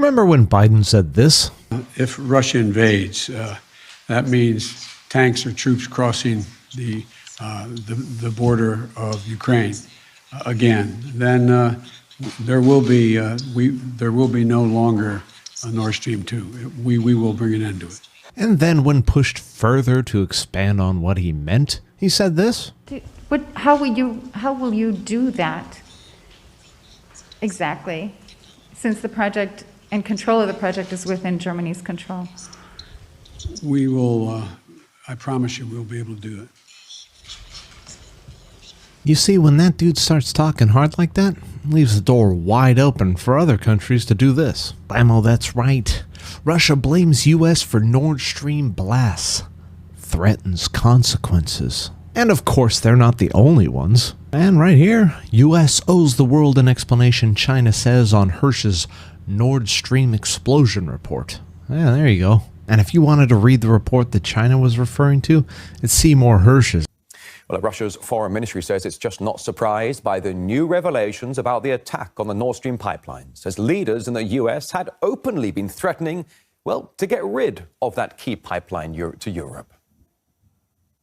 Remember when Biden said this? If Russia invades, that means tanks or troops crossing the border of Ukraine again. Then there will be no longer a Nord Stream 2. We will bring an end to it. And then when pushed further to expand on what he meant, he said this. How will you do that exactly, since the project and control of the project is within Germany's control? We will, I promise you, we'll be able to do it. You see, when that dude starts talking hard like that, leaves the door wide open for other countries to do this. Blammo, that's right. Russia blames U.S. for Nord Stream blasts. Threatens consequences. And of course, they're not the only ones. And right here, U.S. owes the world an explanation China says on Hirsch's Nord Stream explosion report. Yeah, there you go. And if you wanted to read the report that China was referring to, it's Seymour Hersh's. Well, Russia's foreign ministry says it's just not surprised by the new revelations about the attack on the Nord Stream pipelines, as leaders in the U.S. had openly been threatening, well, to get rid of that key pipeline to Europe.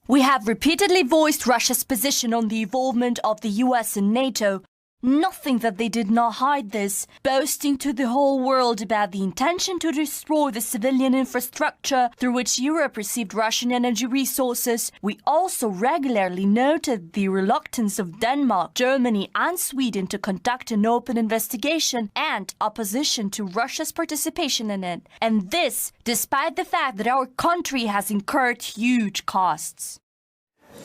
We have repeatedly voiced Russia's position on the involvement of the US and NATO. Nothing that they did not hide this, boasting to the whole world about the intention to destroy the civilian infrastructure through which Europe received Russian energy resources. We also regularly noted the reluctance of Denmark, Germany and Sweden to conduct an open investigation and opposition to Russia's participation in it. And this, despite the fact that our country has incurred huge costs.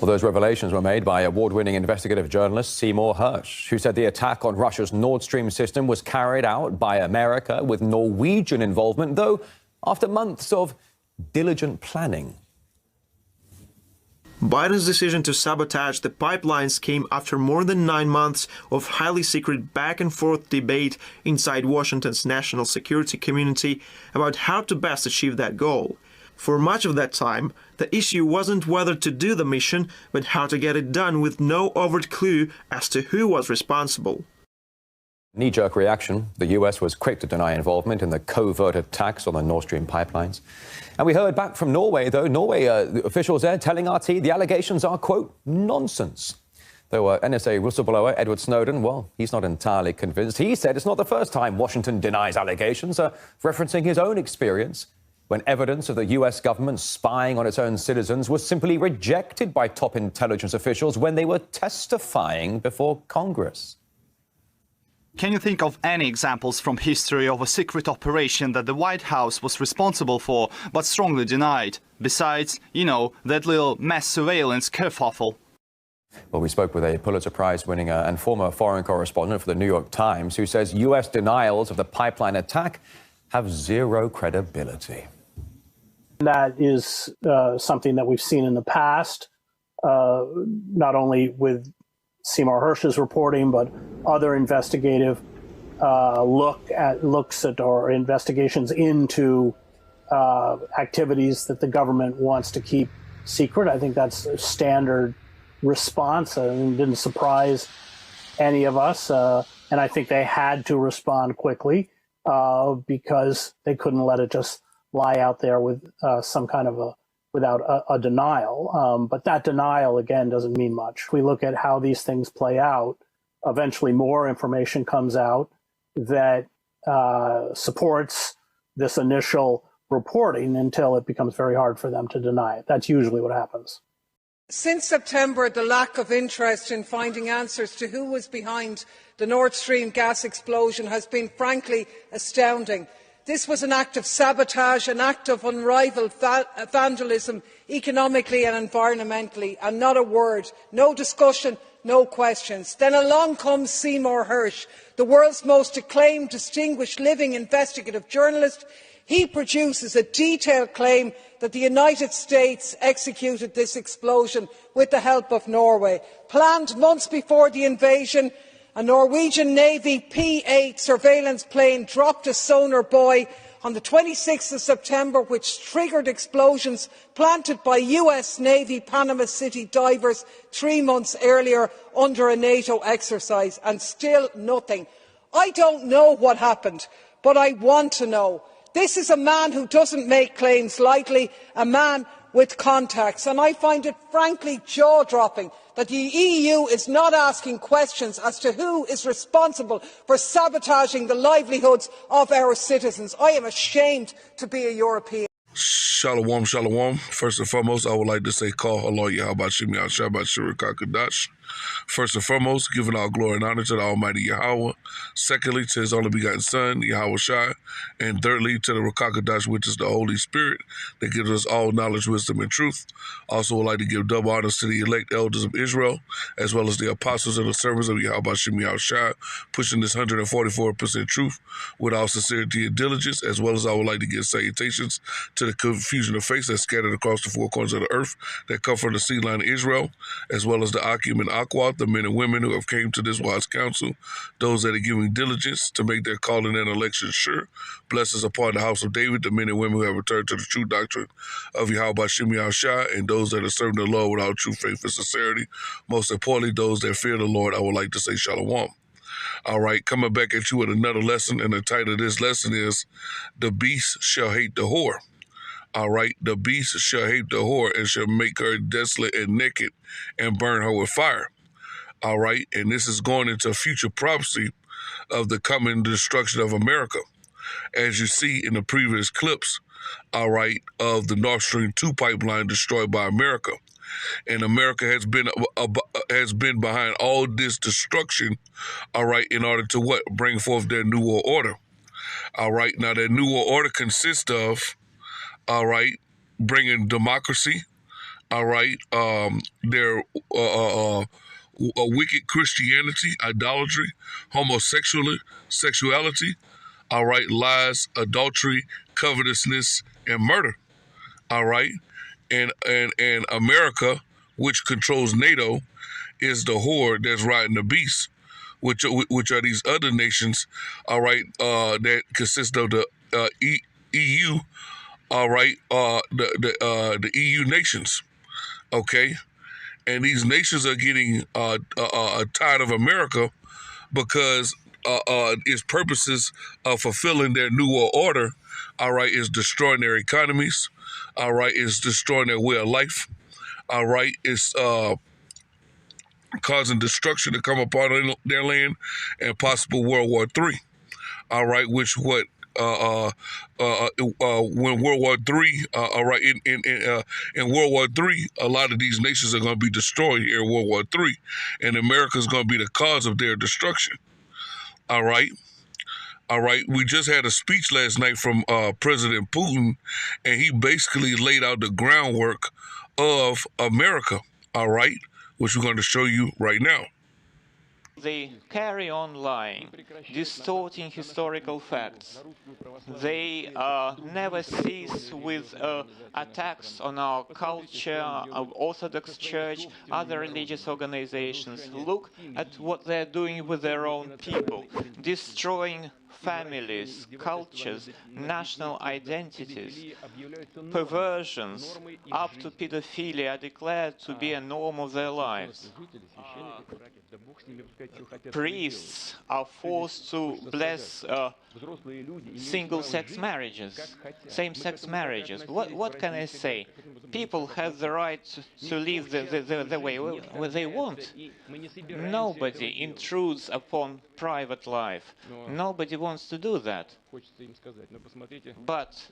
Well, those revelations were made by award-winning investigative journalist Seymour Hersh, who said the attack on Russia's Nord Stream system was carried out by America with Norwegian involvement, though after months of diligent planning. Biden's decision to sabotage the pipelines came after more than 9 months of highly secret back-and-forth debate inside Washington's national security community about how to best achieve that goal. For much of that time, the issue wasn't whether to do the mission, but how to get it done with no overt clue as to who was responsible. Knee-jerk reaction. The US was quick to deny involvement in the covert attacks on the Nord Stream pipelines. And we heard back from Norway, though. Norway officials there telling RT the allegations are, quote, nonsense. Though NSA whistleblower Edward Snowden, well, he's not entirely convinced. He said it's not the first time Washington denies allegations, referencing his own experience when evidence of the US government spying on its own citizens was simply rejected by top intelligence officials when they were testifying before Congress. Can you think of any examples from history of a secret operation that the White House was responsible for but strongly denied? Besides, you know, that little mass surveillance kerfuffle. Well, we spoke with a Pulitzer Prize-winning and former foreign correspondent for the New York Times who says US denials of the pipeline attack have zero credibility. That is something that we've seen in the past, not only with Seymour Hersh's reporting, but other investigative looks at or investigations into activities that the government wants to keep secret. I think that's a standard response. It didn't surprise any of us, and I think they had to respond quickly because they couldn't let it just lie out there with some kind of without a denial. But that denial, again, doesn't mean much. We look at how these things play out. Eventually more information comes out that supports this initial reporting until it becomes very hard for them to deny it. That's usually what happens. Since September, the lack of interest in finding answers to who was behind the Nord Stream gas explosion has been frankly astounding. This was an act of sabotage, an act of unrivalled vandalism, economically and environmentally, and not a word, no discussion, no questions. Then along comes Seymour Hersh, the world's most acclaimed, distinguished living investigative journalist. He produces a detailed claim that the United States executed this explosion with the help of Norway. Planned months before the invasion, a Norwegian Navy P-8 surveillance plane dropped a sonar buoy on the 26th of September, which triggered explosions planted by US Navy Panama City divers 3 months earlier under a NATO exercise, and still nothing. I don't know what happened, but I want to know. This is a man who doesn't make claims lightly, a man with contacts, and I find it frankly jaw-dropping that the EU is not asking questions as to who is responsible for sabotaging the livelihoods of our citizens. I am ashamed to be a European. Shalom, shalom. First and foremost, I would like to say, call hello, Yahweh Shemi Shabbat Shirikakadash. First and foremost, giving all glory and honor to the Almighty Yahweh. Secondly, to His only begotten Son, Yahweh Shai. And thirdly, to the Rakakadash, which is the Holy Spirit, that gives us all knowledge, wisdom, and truth. Also would like to give double honors to the elect elders of Israel, as well as the apostles and the servants of Yahweh Shemi Shai, pushing this 144% truth with all sincerity and diligence, as well as I would like to give salutations to the confusion of faith that's scattered across the four corners of the earth that come from the sea line of Israel, as well as the Akim and Aquat, the men and women who have came to this wise council, those that are giving diligence to make their calling and election sure. Blessings upon the house of David, the men and women who have returned to the true doctrine of Yahweh Shemi Shai, and those that are serving the Lord with all true faith and sincerity. Most importantly, those that fear the Lord, I would like to say shalom. All right, coming back at you with another lesson, and the title of this lesson is The Beast Shall Hate the Whore. All right, the beast shall hate the whore and shall make her desolate and naked and burn her with fire. All right, and this is going into a future prophecy of the coming destruction of America. As you see in the previous clips, all right, of the Nord Stream 2 pipeline destroyed by America. And America has been behind all this destruction, all right, in order to what? Bring forth their New World Order. All right, now that New World Order consists of, all right, bringing democracy, all right, their wicked Christianity, idolatry, sexuality, all right, lies, adultery, covetousness, and murder, all right, and America, which controls NATO, is the whore that's riding the beast, which are these other nations, all right, that consist of the EU. All right, the EU nations, okay, and these nations are getting tired of America because its purposes of fulfilling their New World Order, all right, is destroying their economies, all right, is destroying their way of life, all right, it's causing destruction to come upon their land and possible World War III, all right, which what. When World War III, all right, in World War III, a lot of these nations are going to be destroyed here in World War III, and America is going to be the cause of their destruction. All right. We just had a speech last night from President Putin, and he basically laid out the groundwork of America. All right, which we're going to show you right now. They carry on lying, distorting historical facts. They never cease with attacks on our culture, our Orthodox Church, other religious organizations. Look at what they're doing with their own people, destroying families, cultures, national identities. Perversions up to pedophilia are declared to be a norm of their lives. Priests are forced to bless single-sex marriages, same-sex marriages. What can I say? People have the right to live the way they want. Nobody intrudes upon private life. Nobody wants to do that. But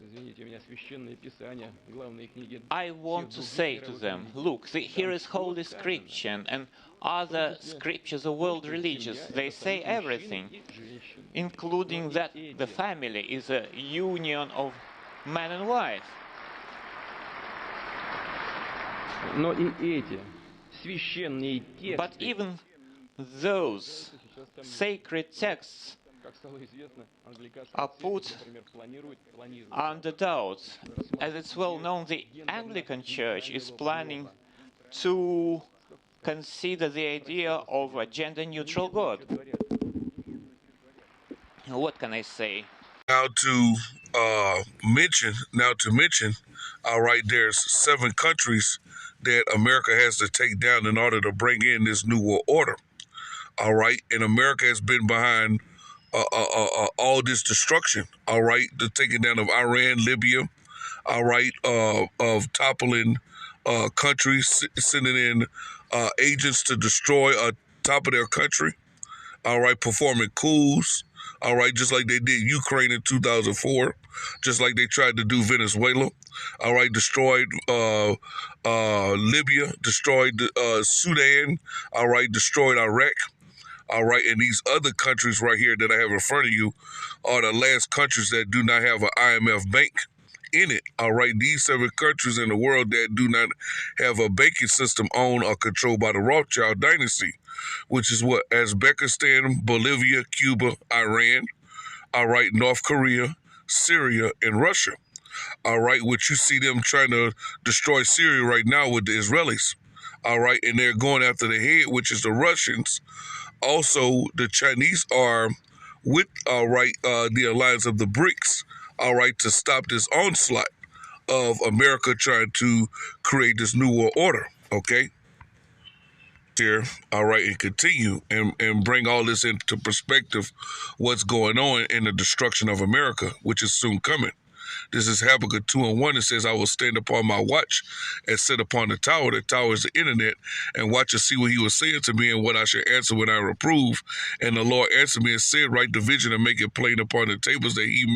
I want to say to them, look, here is Holy Scripture and other scriptures of world religions. They say everything, including that the family is a union of man and wife. But even those sacred texts are put under doubt. As it's well known, the Anglican Church is planning to consider the idea of a gender-neutral God. What can I say? Now to mention, all right, there's 7 countries that America has to take down in order to bring in this New World Order. All right, and America has been behind all this destruction, all right, the taking down of Iran, Libya, all right, of toppling countries, sending in agents to destroy top of their country, all right, performing coups, all right, just like they did Ukraine in 2004, just like they tried to do Venezuela, all right, destroyed Libya, destroyed Sudan, all right, destroyed Iraq. All right, and these other countries right here that I have in front of you are the last countries that do not have an IMF bank in it. All right, these 7 countries in the world that do not have a banking system owned or controlled by the Rothschild dynasty, which is what? Uzbekistan, Bolivia, Cuba, Iran, all right, North Korea, Syria, and Russia. All right, which you see them trying to destroy Syria right now with the Israelis. All right, and they're going after the head, which is the Russians. Also, the Chinese are with, the alliance of the BRICS, all right, to stop this onslaught of America trying to create this new world order, okay? Here, all right, and continue and bring all this into perspective, what's going on in the destruction of America, which is soon coming. This is Habakkuk 2:1. It says, I will stand upon my watch and sit upon the tower. The tower is the internet, and watch and see what he was saying to me and what I should answer when I reprove. And the Lord answered me and said, write the vision and make it plain upon the tables that he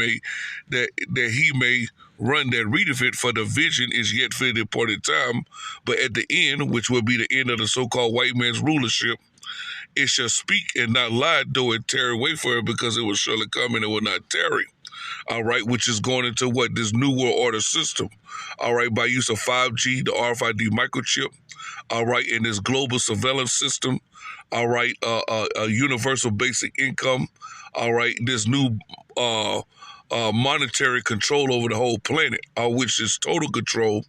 may run that readeth it, for the vision is yet for the appointed time. But at the end, which will be the end of the so-called white man's rulership, it shall speak and not lie, though it tarry away for it, because it will surely come and it will not tarry. All right, which is going into what? This new world order system. All right, by use of 5G, the RFID microchip. All right, in this global surveillance system. All right, a universal basic income. All right, this new monetary control over the whole planet, which is total control.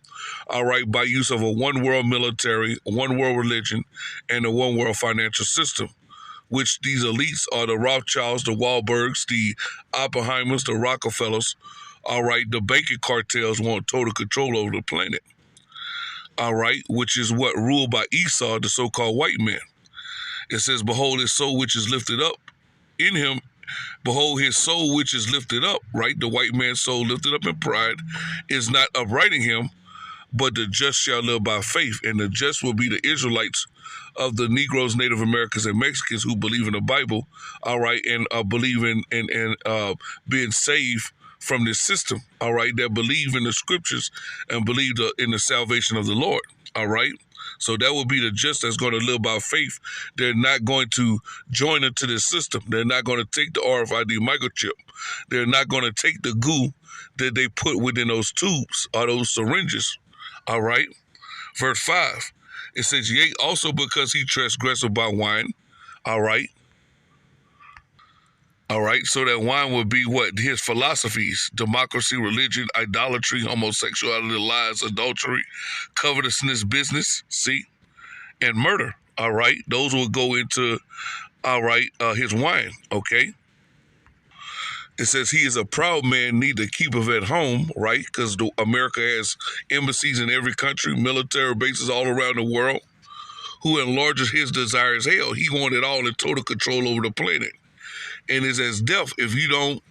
All right, by use of a one world military, one world religion, and a one world financial system, which these elites are the Rothschilds, the Wahlbergs, the Oppenheimers, the Rockefellers. All right, the banking cartels want total control over the planet. All right, which is what ruled by Esau, the so-called white man. It says, behold, his soul which is lifted up in him. Behold, his soul which is lifted up, right? The white man's soul lifted up in pride is not uprighting him, but the just shall live by faith. And the just will be the Israelites of the Negroes, Native Americans, and Mexicans who believe in the Bible, all right, and believe in being saved from this system, all right, that believe in the scriptures and believe in the salvation of the Lord, all right? So that will be the just that's going to live by faith. They're not going to join into this system. They're not going to take the RFID microchip. They're not going to take the goo that they put within those tubes or those syringes, all right? Verse 5. It says, yea, also because he transgressed by wine, all right? All right, so that wine would be what? His philosophies: democracy, religion, idolatry, homosexuality, lies, adultery, covetousness, business, see, and murder, all right? Those will go into, all right, his wine, okay? It says he is a proud man, neither keepeth at home, right? Because America has embassies in every country, military bases all around the world, who enlarges his desires hell. He wanted all in total control over the planet. And is as death if you don't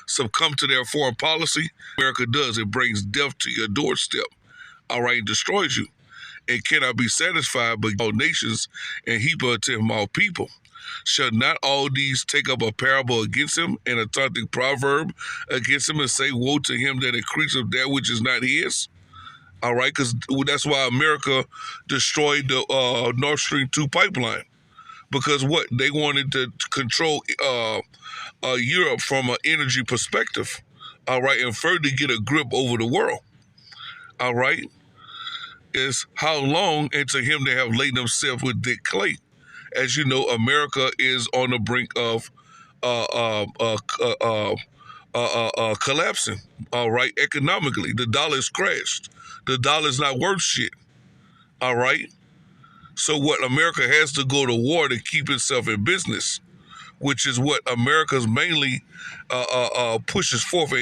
succumb to their foreign policy. America does. It brings death to your doorstep, all right, destroys you. It cannot be satisfied by all nations and heap unto him all people. Shall not all these take up a parable against him and a taunting proverb against him and say, woe to him that increaseth that which is not his? All right, because that's why America destroyed the Nord Stream 2 pipeline. Because what? They wanted to control Europe from an energy perspective, all right, and further get a grip over the world, all right? Is how long, and to him they have laid themselves with Dick Clay. As you know, America is on the brink of collapsing, all right, economically. The dollar's crashed. The dollar's not worth shit, all right? So what? America has to go to war to keep itself in business, which is what America's mainly pushes forth